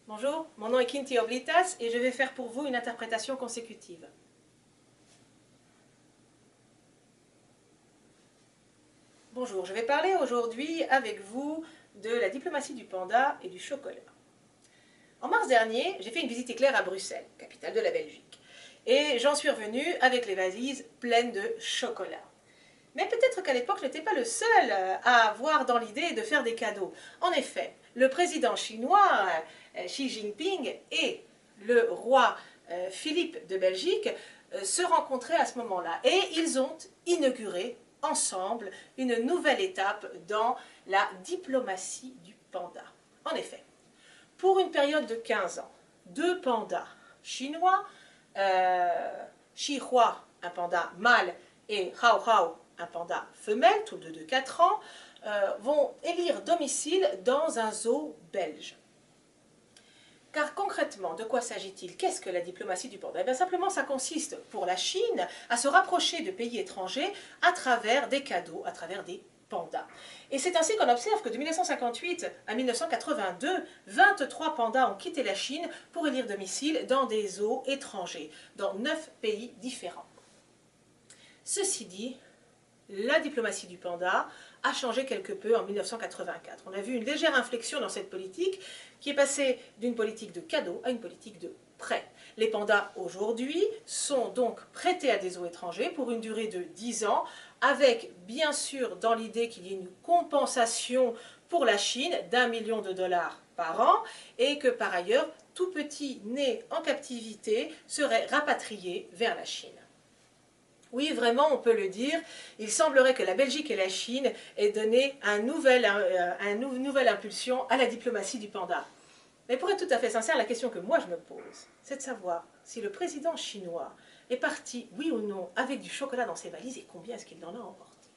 Bonjour, mon nom est Kinti Oblitas et je vais faire pour vous une interprétation consécutive. Bonjour, je vais parler aujourd'hui avec vous de la diplomatie du panda et du chocolat. En mars dernier, j'ai fait une visite éclair à Bruxelles, capitale de la Belgique, et j'en suis revenue avec les valises pleines de chocolat. Mais peut-être qu'à l'époque, je n'étais pas le seul à avoir dans l'idée de faire des cadeaux. En effet, le président chinois Xi Jinping et le roi Philippe de Belgique se rencontraient à ce moment-là. Et ils ont inauguré ensemble une nouvelle étape dans la diplomatie du panda. En effet, pour une période de 15 ans, deux pandas chinois, Xihua, un panda mâle, et Hao Hao, un panda femelle, tous deux de 4 ans, vont élire domicile dans un zoo belge. Car concrètement, de quoi s'agit-il? Qu'est-ce que la diplomatie du panda? Simplement, ça consiste pour la Chine à se rapprocher de pays étrangers à travers des cadeaux, à travers des pandas. Et c'est ainsi qu'on observe que de 1958 à 1982, 23 pandas ont quitté la Chine pour élire domicile dans des zoos étrangers, dans 9 pays différents. Ceci dit, la diplomatie du panda a changé quelque peu en 1984. On a vu une légère inflexion dans cette politique qui est passée d'une politique de cadeaux à une politique de prêt. Les pandas aujourd'hui sont donc prêtés à des zoos étrangers pour une durée de 10 ans, avec bien sûr dans l'idée qu'il y ait une compensation pour la Chine d'1 million de dollars par an et que par ailleurs tout petit né en captivité serait rapatrié vers la Chine. Oui, vraiment, on peut le dire, il semblerait que la Belgique et la Chine aient donné une nouvelle impulsion à la diplomatie du panda. Mais pour être tout à fait sincère, la question que moi je me pose, c'est de savoir si le président chinois est parti, oui ou non, avec du chocolat dans ses valises et combien est-ce qu'il en a emporté.